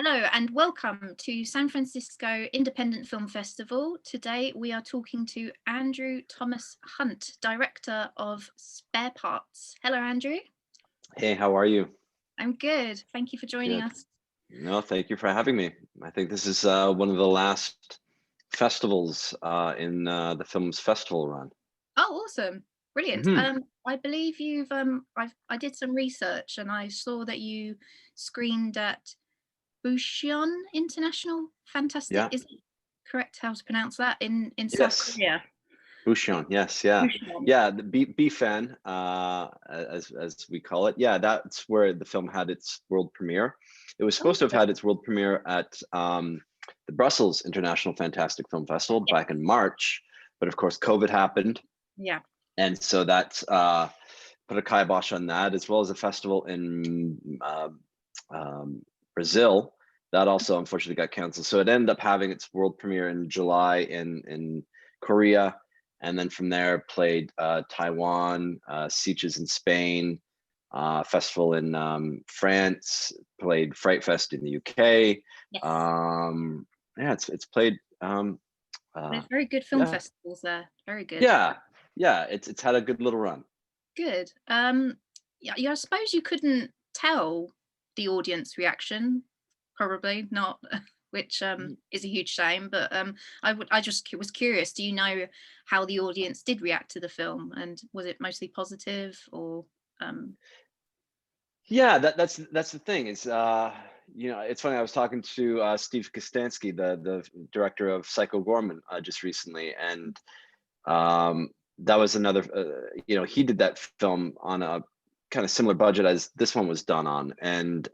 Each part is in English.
Hello and welcome to San Francisco Independent Film Festival. Today we are talking to Andrew Thomas Hunt, director of Spare Parts. Hello, Andrew. Hey, how are you? I'm good. Thank you for joining Good. us. No, thank you for having me. I think this is one of the last festivals in the film's festival run. Oh, awesome. Brilliant. Hmm. I believe you've I did some research and I saw that you screened at Bucheon International Fantastic. Yeah. Is it correct how to pronounce that in South Yes. Korea? Bucheon. Yes. Yeah. Bucheon. Yeah. The BFAN, as we call it. Yeah, that's where the film had its world premiere. It was supposed to have Awesome. had its world premiere at the Brussels International Fantastic Film Festival Yeah. back in March, but of course, COVID happened, Yeah. and so that put a kibosh on that, as well as a festival in Brazil that also unfortunately got canceled. So it ended up having its world premiere in July in Korea, and then from there played Taiwan, Sitges in Spain, festival in France, played Fright Fest in the UK. Yes. Yeah, it's played. Uh, There's very good film yeah, festivals there. Very good. yeah, yeah. It's had a good little run. Good. Yeah, I suppose you couldn't tell the audience reaction, probably not, which is a huge shame. But I just was curious. Do you know how the audience did react to the film, and was it mostly positive or? Um, Yeah, that's the thing. It's it's funny. I was talking to Steve Kostansky, the director of Psycho Gorman, just recently, and that was another. He did that film on a kind of similar budget as this one was done on, and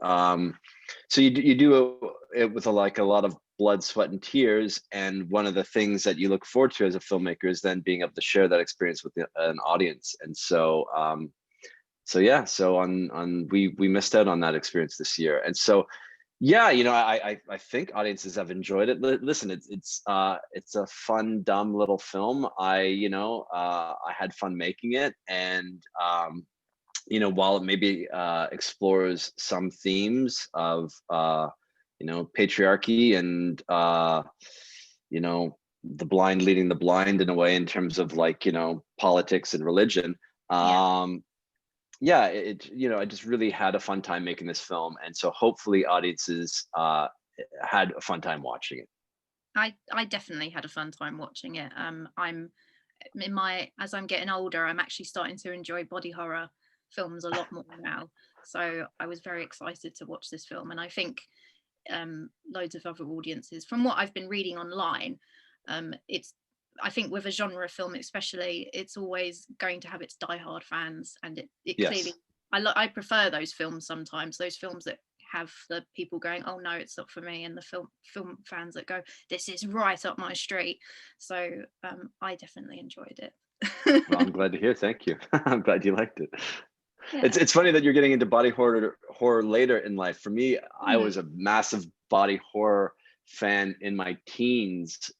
so you do it with like a lot of blood, sweat, and tears. And one of the things that you look forward to as a filmmaker is then being able to share that experience with an audience. And so yeah, so on we missed out on that experience this year, and so yeah, I think audiences have enjoyed it. Listen, it's a fun, dumb little film. I had fun making it, and while it maybe explores some themes of patriarchy and you know the blind leading the blind in a way, in terms of like politics and religion. yeah, um yeah, I just really had a fun time making this film, and so hopefully audiences had a fun time watching it. I definitely had a fun time watching it. I'm in my as I'm getting older, I'm actually starting to enjoy body horror films a lot more now. So I was very excited to watch this film, and I think loads of other audiences, from what I've been reading online, it's I think with a genre film especially, it's always going to have its diehard fans, and it clearly Yes. I prefer those films sometimes, those films that have the people going, oh no, it's not for me, and the film fans that go, this is right up my street. So I definitely enjoyed Well, I'm it. glad to hear. Thank you. I'm glad you liked it. It's Yeah. it's funny that you're getting into body horror later in life. For me, I Hmm. was a massive body horror fan in my teens,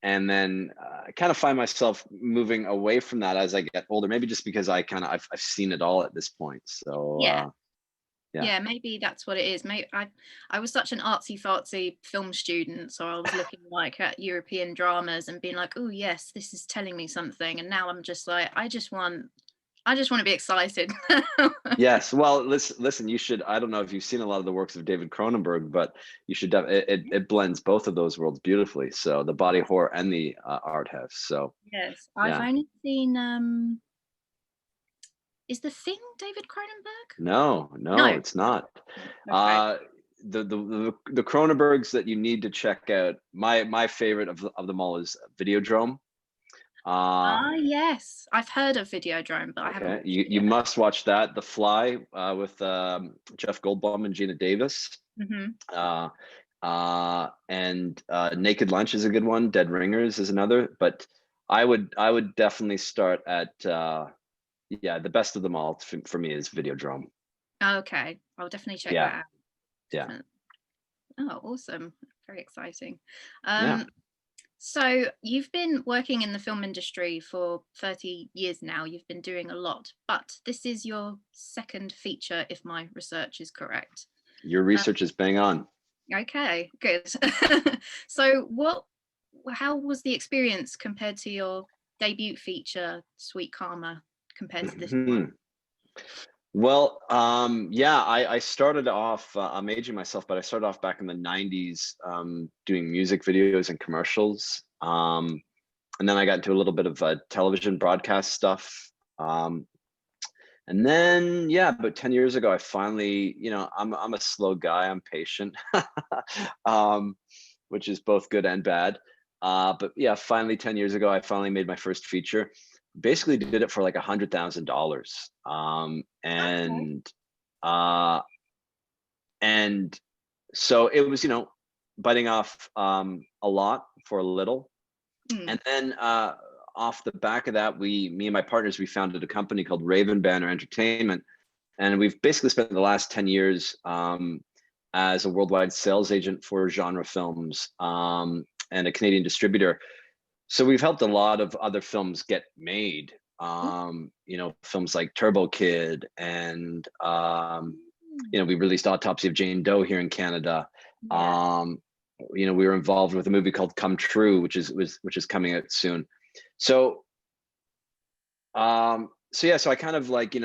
and then I kind of find myself moving away from that as I get older. Maybe just because I've seen it all at this point. So Yeah. yeah. Yeah, maybe that's what it is. Maybe I was such an artsy fartsy film student, so I was looking like at European dramas and being like, oh yes, this is telling me something. And now I'm just like, I just want to be excited. Yes. Well, listen. You should. I don't know if you've seen a lot of the works of David Cronenberg, but you should. It blends both of those worlds beautifully. So the body horror and the art house. So Yes, I've yeah. only seen is The Thing David Cronenberg? No, No. no, it's not. Okay. Uh, the Cronenbergs that you need to check out. My favorite of them all is Videodrome. Uh, Ah, yes. I've heard of Videodrome, but I haven't okay, watched you it you yet. must watch that. The Fly, with Jeff Goldblum and Gina Davis. Hmm. Uh, and Naked Lunch is a good one. Dead Ringers is another. But I would definitely start at yeah, the best of them all for me is Videodrome. Okay, I'll definitely check Yeah, that out. yeah, Definitely. Oh, awesome. Very exciting. yeah. Um, So you've been working in the film industry for 30 years now. You've been doing a lot, but this is your second feature, if my research is correct. Your research is bang on. Okay, good. So how was the experience compared to your debut feature, Sweet Karma, compared to this one? Well, yeah, I started off, I'm aging myself, but I started off back in the 90s doing music videos and commercials. And then I got into a little bit of television broadcast stuff. And then, yeah, about 10 years ago, I finally, I'm a slow guy, I'm patient, which is both good and bad. But yeah, finally 10 years ago, I finally made my first feature. Basically did it for like $100,000. Okay. Uh, and so it was, biting off a lot for a little. Mm. And then off the back of that, me and my partners, we founded a company called Raven Banner Entertainment. And we've basically spent the last 10 years as a worldwide sales agent for genre films and a Canadian distributor. So we've helped a lot of other films get made. Films like Turbo Kid and we released Autopsy of Jane Doe here in Canada. Yeah. We were involved with a movie called Come True, which is coming out soon. So so I kind of like,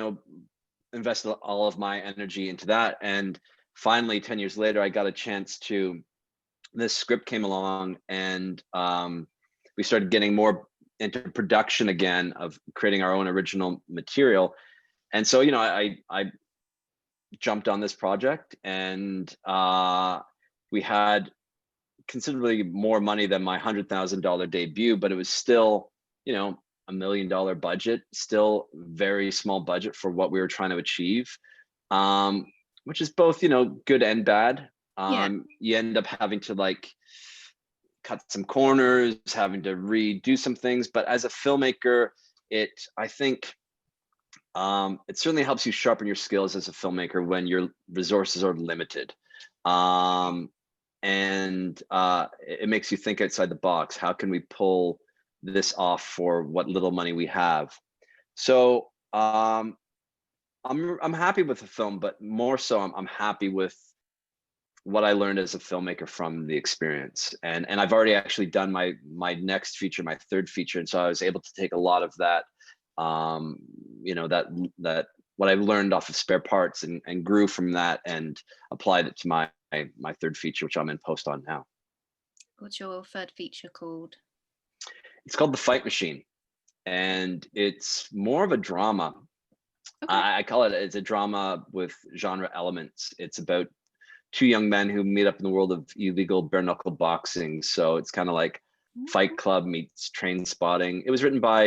invested all of my energy into that. And finally, 10 years later, I got a chance this script came along, and we started getting more into production again of creating our own original material. And so, I jumped on this project, and we had considerably more money than my $100,000 debut, but it was still, $1 million budget, still very small budget for what we were trying to achieve, which is both, good and bad. Yeah. You end up having to like cut some corners, having to redo some things. But as a filmmaker, I think it certainly helps you sharpen your skills as a filmmaker when your resources are limited. And it makes you think outside the box. How can we pull this off for what little money we have? So I'm happy with the film, but more so I'm happy with what I learned as a filmmaker from the experience. And I've already actually done my next feature, my third feature, and so I was able to take a lot of that, that what I learned off of Spare Parts and grew from that and applied it to my third feature, which I'm in post on now. What's your third feature called? It's called The Fight Machine, and it's more of a drama. Okay. I call it's a drama with genre elements. It's about two young men who meet up in the world of illegal bare knuckle boxing. So it's kind of like Fight Club meets Train Spotting. It was written by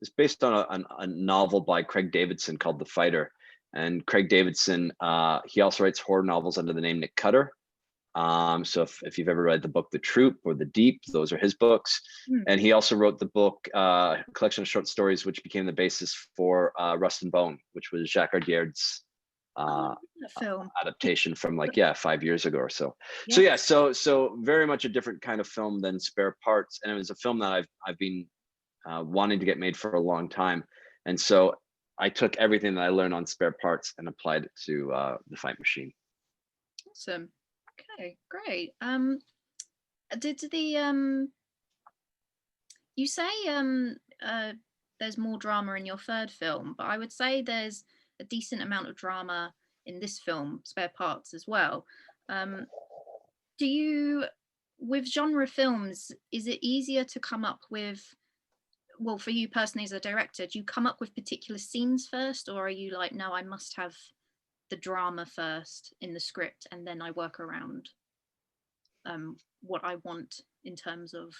it's based on a novel by Craig Davidson called The Fighter. And Craig Davidson, he also writes horror novels under the name Nick Cutter. So if you've ever read the book The Troop or The Deep, those are his books. And he also wrote the book, a collection of short stories, which became the basis for Rust and Bone, which was Jacques Audiard's film adaptation from 5 years ago or so. Yeah. So very much a different kind of film than Spare Parts, and it was a film that I've been wanting to get made for a long time. And so I took everything that I learned on Spare Parts and applied it to The Fight Machine. Awesome. Okay, great. Did you say there's more drama in your third film, but I would say there's a decent amount of drama in this film, Spare Parts, as well. Do you, with genre films, is it easier to come up with, well, for you personally as a director, do you come up with particular scenes first, or are you like, no, I must have the drama first in the script and then I work around what I want in terms of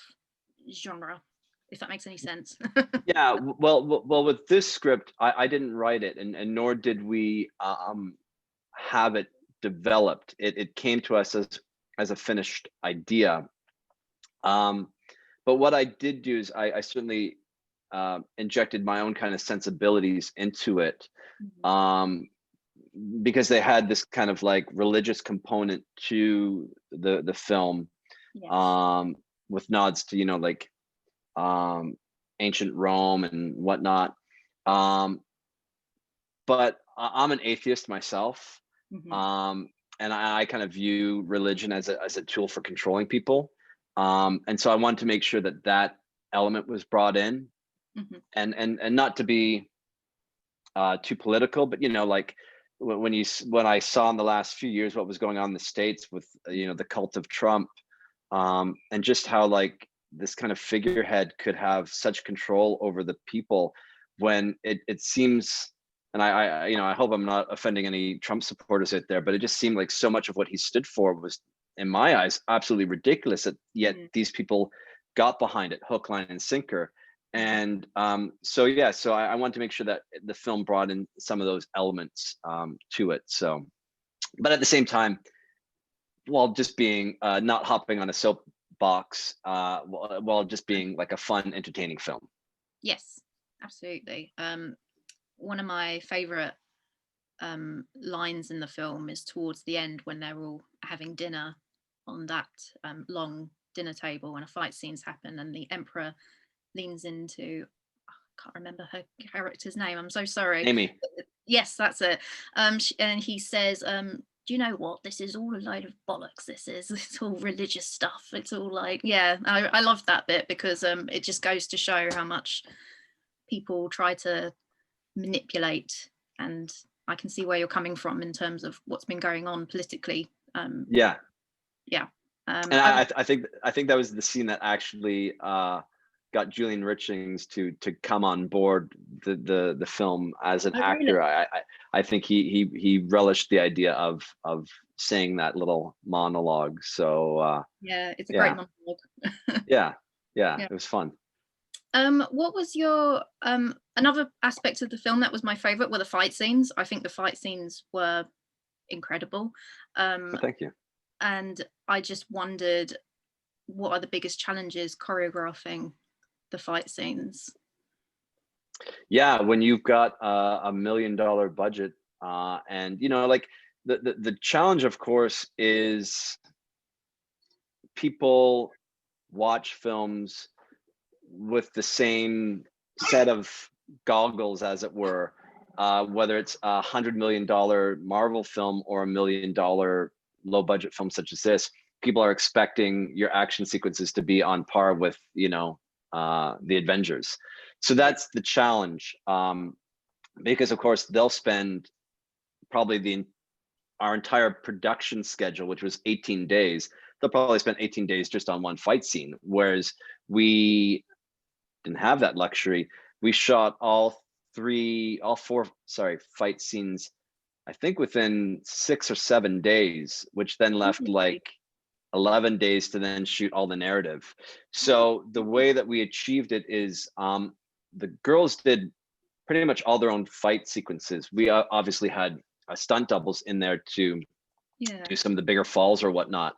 genre, if that makes any sense? Yeah, well, with this script, I didn't write it, and nor did we have it developed. It came to us as a finished idea. But what I did do is I certainly injected my own kind of sensibilities into it, because they had this kind of like religious component to the film, Yes. with nods to ancient Rome and whatnot. But I'm an atheist myself. Mhm. and I kind of view religion as a tool for controlling people. And so I wanted to make sure that that element was brought in, Mhm. and not to be too political, but like when I saw in the last few years what was going on in the States with the cult of Trump, and just how like this kind of figurehead could have such control over the people when it seems, and I hope I'm not offending any Trump supporters out there, but it just seemed like so much of what he stood for was, in my eyes, absolutely ridiculous. Yet Mm. these people got behind it, hook, line, and sinker. Yeah. And so yeah, so I want to make sure that the film brought in some of those elements to it. So, but at the same time, while just being not hopping on a soapbox, while just being like a fun, entertaining film. Yes, absolutely. One of my favorite lines in the film is towards the end when they're all having dinner on that long dinner table when a fight scenes happen and the emperor leans into, I can't remember her character's name, I'm so sorry. Amy. Yes, that's it. And he says, do you know what? This is all a load of bollocks. It's all religious stuff. It's all like, yeah, I love that bit because it just goes to show how much people try to manipulate. And I can see where you're coming from in terms of what's been going on politically. Yeah. Yeah. And I think that was the scene that actually got Julian Richings to come on board the film as an Oh, really? actor. I think he relished the idea of saying that little monologue. So Yeah, it's a great yeah, monologue. yeah, Yeah. it was fun. What was your another aspect of the film that was my favorite were the fight scenes. I think the fight scenes were incredible. Well, thank you. And I just wondered what are the biggest challenges choreographing the fight scenes? Yeah, when you've got a $1 million budget, and like the challenge, of course, is people watch films with the same set of goggles, as it were, whether it's $100 million Marvel film or $1 million low budget film such as this. People are expecting your action sequences to be on par with the Avengers. So that's the challenge, because of course they'll spend probably our entire production schedule, which was 18 days. They'll probably spend 18 days just on one fight scene, whereas we didn't have that luxury. We shot all four, fight scenes, I think within 6 or 7 days, which then left like 11 days to then shoot all the narrative. So the way that we achieved it is the girls did pretty much all their own fight sequences. We obviously had stunt doubles in there to do some of the bigger falls or whatnot.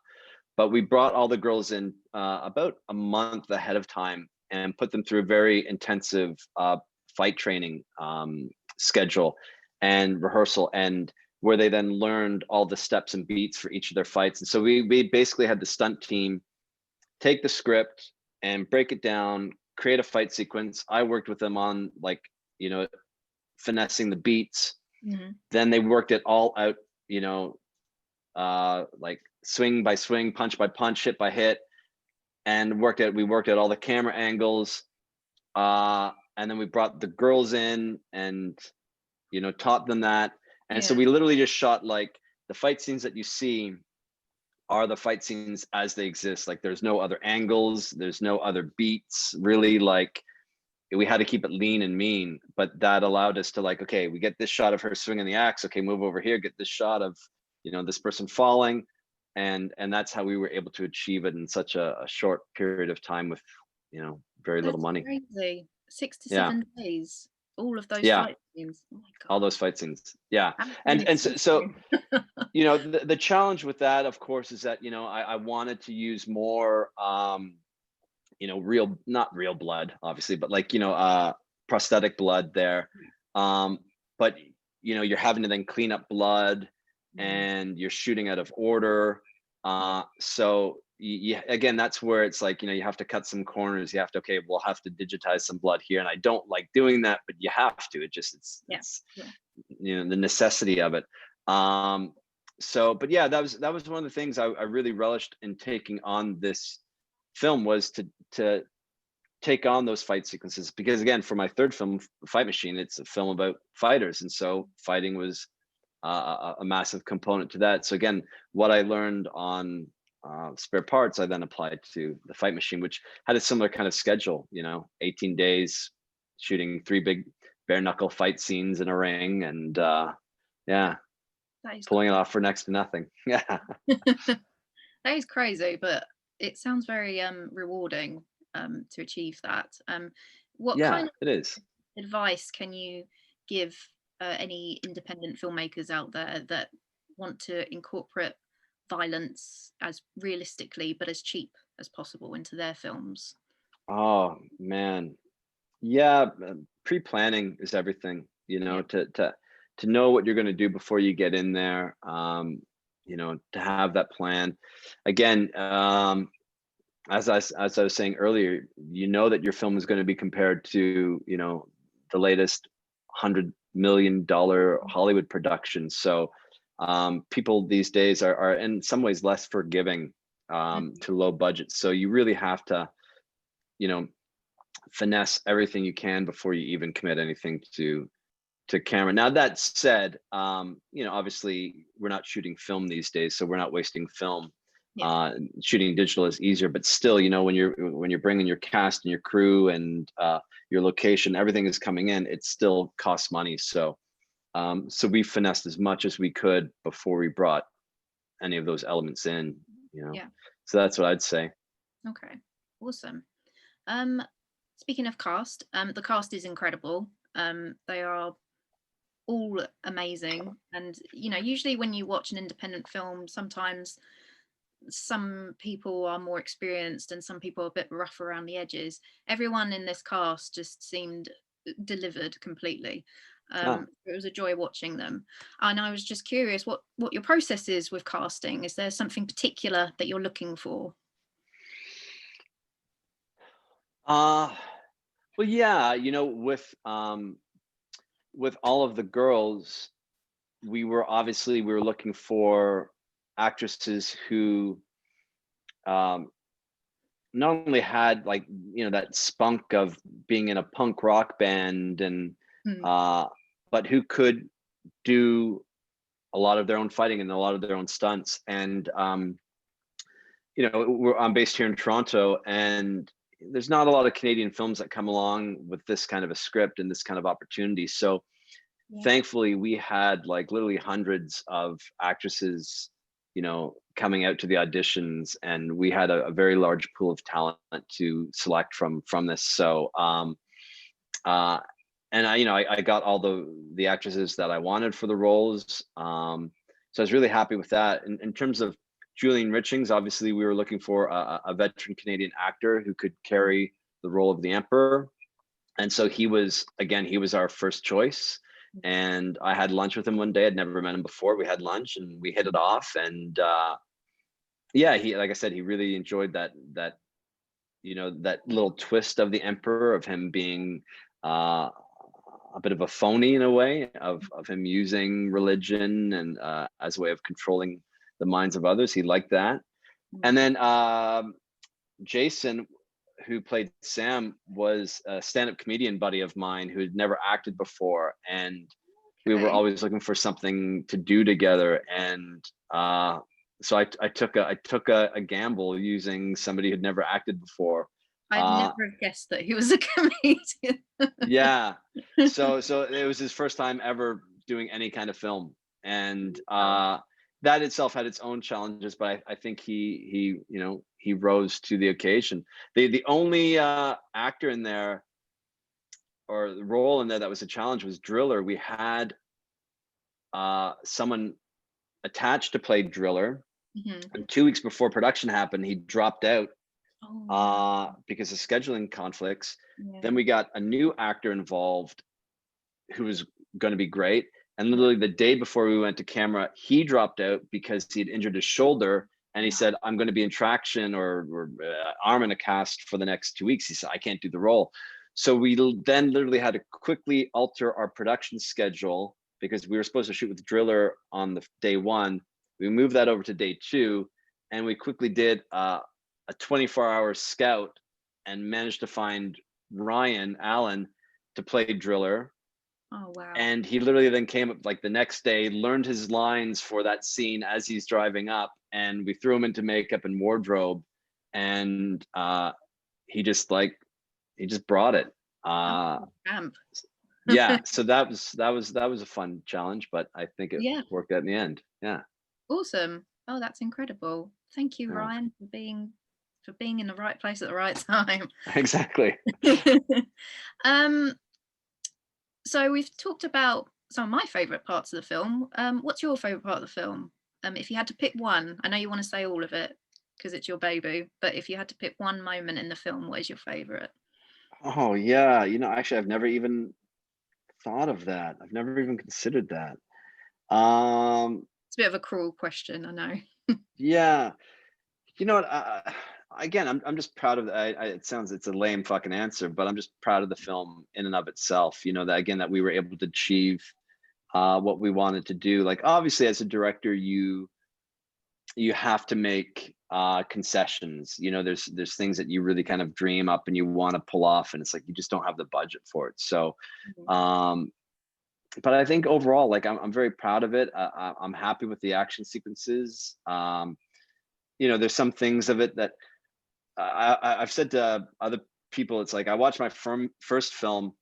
But we brought all the girls in about a month ahead of time and put them through a very intensive fight training schedule and rehearsal, and where they then learned all the steps and beats for each of their fights. And so we basically had the stunt team take the script and break it down, create a fight sequence. I worked with them on finessing the beats. Mm-hmm. Then they worked it all out, like swing by swing, punch by punch, hit by hit, and we worked at all the camera angles, and then we brought the girls in and taught them that. And so we literally just shot like the fight scenes that you see are the fight scenes as they exist. Like there's no other angles, there's no other beats, really. Like we had to keep it lean and mean, but that allowed us to like, okay, we get this shot of her swinging the axe, okay, move over here, get this shot of this person falling, and that's how we were able to achieve it in such a short period of time with very little money. Crazy. 6 to 7 days, all of those fight scenes. Oh my God. All those fight scenes. And so the challenge with that, of course, is that I wanted to use more real, not real blood obviously, but like prosthetic blood there, but you're having to then clean up blood and you're shooting out of order, so again, that's where it's like you have to cut some corners. You have to, okay, we'll have to digitize some blood here, and I don't like doing that, but you have to. It's the necessity of it. So, but yeah, that was one of the things I really relished in taking on this film, was to take on those fight sequences, because again, for my third film, Fight Machine, it's a film about fighters, and so fighting was a massive component to that. So again, what I learned on Spare Parts, I then applied to the Fight Machine, which had a similar kind of schedule. 18 days shooting 3 big bare knuckle fight scenes in a ring, and yeah, That is pulling it off for next to nothing. Yeah, that is crazy, but it sounds very rewarding to achieve that. What yeah, kind it is. of advice can you give any independent filmmakers out there that want to incorporate violence as realistically but as cheap as possible into their films? Oh man, yeah. Pre-planning is everything. Yeah. To know what you're going to do before you get in there. To have that plan. Again, as I was saying earlier, that your film is going to be compared to the latest $100 million Hollywood production. So people these days are in some ways less forgiving Mhm. to low budget. So you really have to you know finesse everything you can before you even commit anything to camera. Now that said, obviously we're not shooting film these days, so we're not wasting film. Yeah. Shooting digital is easier, but still, when you're bringing your cast and your crew and your location, everything is coming in. It still costs money. So we finessed as much as we could before we brought any of those elements in. You know, Yeah. so that's what I'd say. Okay. Awesome. Um, Speaking of cast, the cast is incredible. They are all amazing, and usually when you watch an independent film, sometimes some people are more experienced and some people are a bit rough around the edges. Everyone in this cast just seemed delivered completely. Ah. It was a joy watching them, and I was just curious what your process is with casting. Is there something particular that you're looking for? Uh well, yeah, with all of the girls, we were looking for actresses who um not only had, like, that spunk of being in a punk rock band, and Hmm. uh but who could do a lot of their own fighting and a lot of their own stunts. And I'm based here in Toronto, and there's not a lot of Canadian films that come along with this kind of a script and this kind of opportunity. So Yeah. thankfully we had, like, literally hundreds of actresses coming out to the auditions, and we had a very large pool of talent to select from this. So uh and I got all the actresses that I wanted for the roles. So I was really happy with that. In terms of Julian Richings, obviously we were looking for a veteran Canadian actor who could carry the role of the Emperor. And so he was our first choice. And I had lunch with him one day. I'd never met him before. We had lunch and we hit it off. And yeah, he like I said, he really enjoyed that little twist of the Emperor, of him being uh, a bit of a phony in a way, of him using religion and as a way of controlling the minds of others. He liked that. And Mm. then Jason, who played Sam, was a stand-up comedian buddy of mine who had never acted before, and we were Okay. always looking for something to do together. And so I took a gamble using somebody who'd never acted before. I'd Uh, never have guessed that he was a comedian. yeah, so it was his first time ever doing any kind of film, and Wow. that itself had its own challenges, but I think he rose to the occasion. The only actor in there, or the role in there, that was a challenge was Driller. We had someone attached to play Driller, Mhm. and 2 weeks before production happened, he dropped out Oh no. because of scheduling conflicts. Then Yeah. we got a new actor involved who was going to be great. And Yeah. literally the day before we went to camera, he dropped out because he had injured his shoulder. And he Wow. said, "I'm going to be in traction or arm in a cast for the next 2 weeks." He said, "I can't do the role." So then literally had to quickly alter our production schedule, because we were supposed to shoot with Driller on the day one. We moved that over to day 2, and we quickly did a 24-hour scout and managed to find Ryan Allen to play Driller. Oh wow. And he literally then came up like the next day, learned his lines for that scene as he's driving up, and we threw him into makeup and wardrobe, and he just brought it. Camp. Yeah, so that was a fun challenge, but I think it Yeah. worked out in the end. Yeah. Awesome. Oh, that's incredible. Thank you, Yeah. Ryan, for being in the right place at the right time. Exactly. So we've talked about some of my favorite parts of the film. What's your favorite part of the film? If you had to pick one, I know you want to say all of it because it's your baby, but if you had to pick one moment in the film, what is your favorite? Oh yeah, actually I've never even thought of that. I've never even considered that. It's a bit of a cruel question, I know. Yeah. You know what? Again, I'm just proud of. It's a lame fucking answer, but I'm just proud of the film in and of itself. That again that we were able to achieve what we wanted to do. Like obviously, as a director, you have to make concessions. There's things that you really kind of dream up and you want to pull off, and it's like you just don't have the budget for it. So, but I think overall, like I'm very proud of it. I'm happy with the action sequences. There's some things of it that I've said to other people. It's like I watched my first film,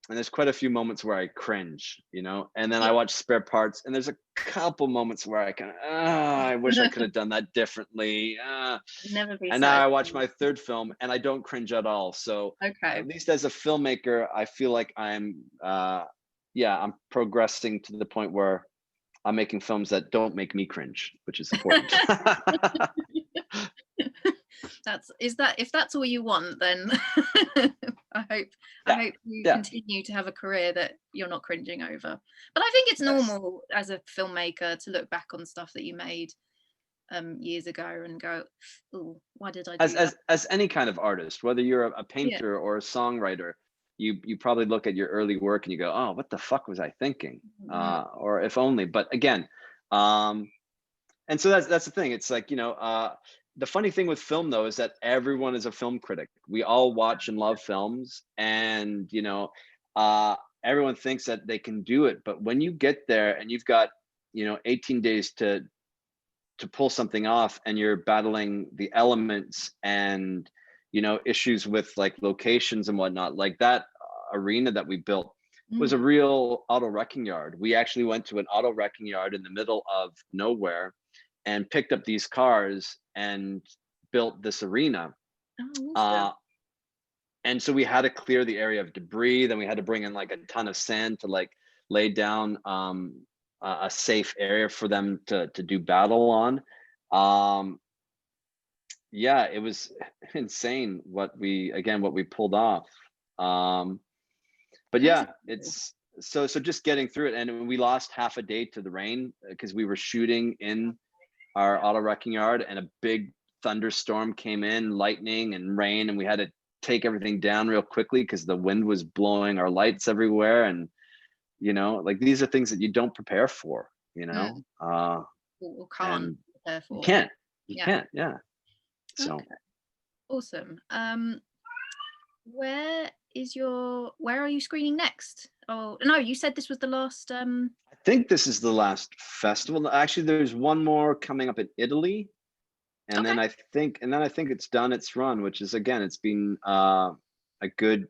and there's quite a few moments where I cringe, and then I watch Spare Parts, and there's a couple moments where I wish I could have done that differently. Never be And now I watch my third film, and I don't cringe at all. So okay. at least as a filmmaker, I feel like I'm progressing to the point where I'm making films that don't make me cringe, which is important. If that's all you want, then I hope you continue to have a career that you're not cringing over. But I think it's normal as a filmmaker to look back on stuff that you made years ago and go, oh, why did I do that? As any kind of artist, whether you're a painter or a songwriter, you probably look at your early work and you go, oh, what the fuck was I thinking? Or if only. But again, and so that's the thing. It's like, the funny thing with film though is that everyone is a film critic. We all watch and love films, and everyone thinks that they can do it. But when you get there and you've got 18 days to pull something off, and you're battling the elements and issues with like locations and whatnot, like that arena that we built was a real auto wrecking yard. We actually went to an auto wrecking yard in the middle of nowhere and picked up these cars and built this arena. And so we had to clear the area of debris. Then we had to bring in like a ton of sand to like lay down a safe area for them to do battle on. Yeah, it was insane what we pulled off. But yeah, it's so just getting through it. And we lost half a day to the rain because we were shooting in our auto wrecking yard, and a big thunderstorm came in, lightning and rain, and we had to take everything down real quickly because the wind was blowing our lights everywhere. And like these are things that you don't prepare for, or can't prepare for. You can't. Yeah. So okay. Awesome. Where are you screening next? Oh no, you said this was the last I think this is the last festival. Actually, there's one more coming up in Italy, and then I think it's done its run, which is, again, it's been a good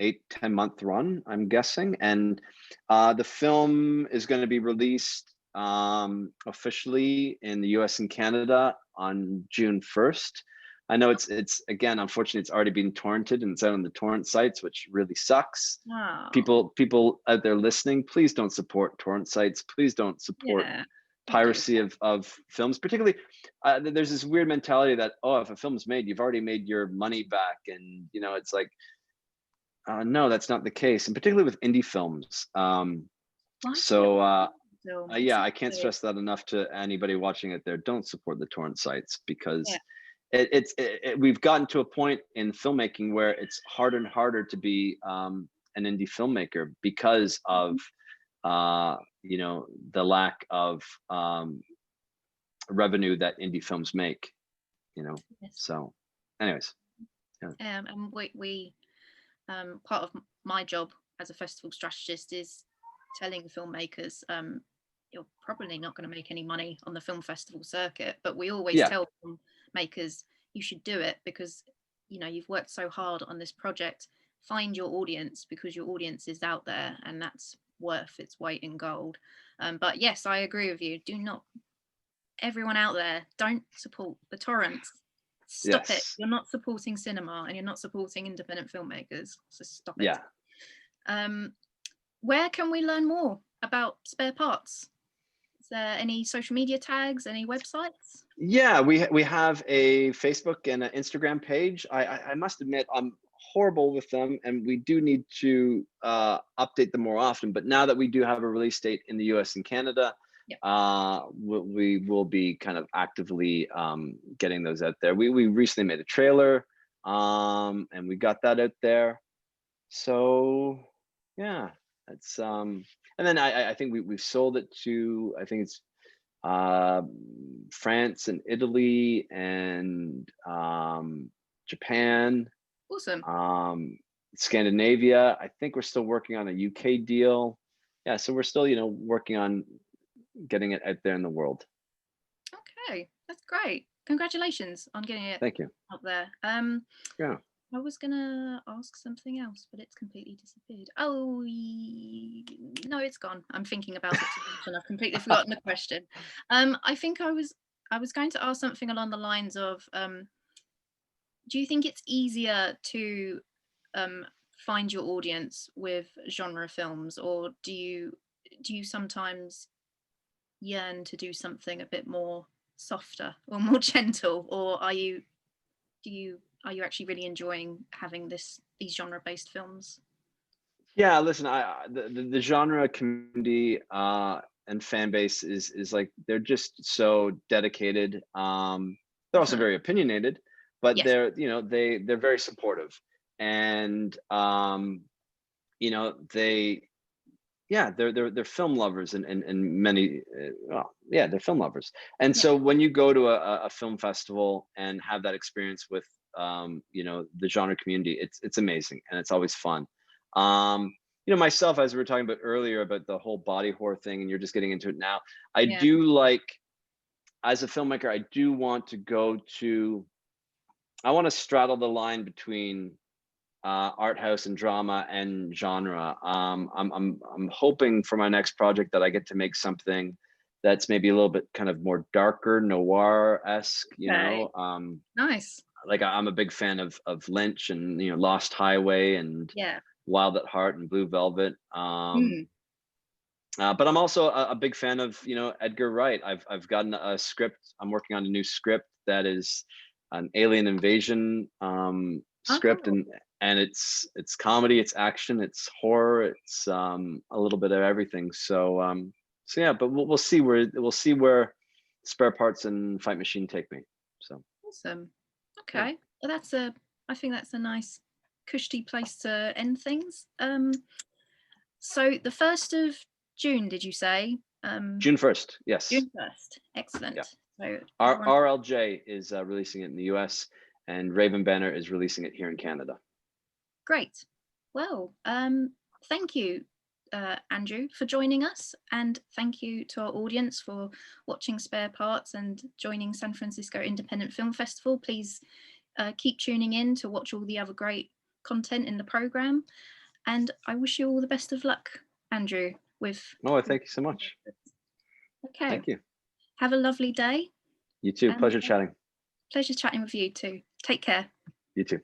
8-10 month run, I'm guessing. And the film is going to be released officially in the US and Canada on June 1st. I know it's again, unfortunately, it's already been torrented and it's out on the torrent sites, which really sucks. People out there listening, please don't support torrent sites. Please don't support piracy of films. Particularly, there's this weird mentality that, oh, if a film's made, you've already made your money back, and it's like, no, that's not the case, and particularly with indie films. Yeah, I can't stress that enough to anybody watching it there. Don't support the torrent sites, because we've gotten to a point in filmmaking where it's harder and harder to be an indie filmmaker because of the lack of revenue that indie films make, you know. Yes. So anyways, And we part of my job as a festival strategist is telling filmmakers you're probably not going to make any money on the film festival circuit, but we always yeah, tell filmmakers you should do it because you've worked so hard on this project. Find your audience, because your audience is out there and that's worth its weight in gold. But yes, I agree with you. Do not, everyone out there, don't support the torrents. Stop it. yes, You're not supporting cinema and you're not supporting independent filmmakers. So stop it. yeah. Where can we learn more about Spare Parts? Is there any social media tags, any websites? Yeah, we have a Facebook and an Instagram page. I must admit I'm horrible with them, and we do need to update them more often. But now that we do have a release date in the US and Canada, Yep. we will be kind of actively getting those out there. We recently made a trailer, and we got that out there. So yeah, that's and then I think we've sold it to, I think it's France and Italy and Japan, Awesome. Scandinavia. I think we're still working on a UK deal. Yeah, so we're still, working on getting it out there in the world. Okay, that's great. Congratulations on getting it Thank you. out there. Yeah. I was gonna ask something else, but it's completely disappeared. Oh, no, it's gone. I'm thinking about it too much and I've completely forgotten the question. I think I was going to ask something along the lines of, do you think it's easier to find your audience with genre films, or do you sometimes yearn to do something a bit more softer or more gentle, or are you actually really enjoying having these genre-based films? Yeah, listen, the genre community and fan base is like, they're just so dedicated. They're also very opinionated, but Yes. they're very supportive, and they're film lovers, and many they're film lovers. And so when you go to a film festival and have that experience with the genre community, it's amazing and it's always fun. Myself, as we were talking about earlier about the whole body horror thing, and you're just getting into it now, I do like, as a filmmaker, I do want to I want to straddle the line between art house and drama and genre. I'm hoping for my next project that I get to make something that's maybe a little bit kind of more darker, noir-esque, Nice. Like I'm a big fan of Lynch and Lost Highway and Wild at Heart and Blue Velvet. But I'm also a big fan of Edgar Wright. I've gotten a script. I'm working on a new script that is an alien invasion script, and it's comedy, it's action, it's horror, it's a little bit of everything. So yeah, but we'll see where Spare Parts and Fight Machine take me. So awesome. Okay, well, I think that's a nice cushy place to end things. So the 1st of June, did you say? June 1st, yes. June 1st, excellent. Yeah. So RLJ is releasing it in the US, and Raven Banner is releasing it here in Canada. Great. Well, thank you, Andrew, for joining us, and thank you to our audience for watching Spare Parts and joining San Francisco Independent Film Festival. Please keep tuning in to watch all the other great content in the program, and I wish you all the best of luck, Andrew. Thank you so much. Okay. Thank you. Have a lovely day. You too. Pleasure chatting. Pleasure chatting with you too. Take care. You too.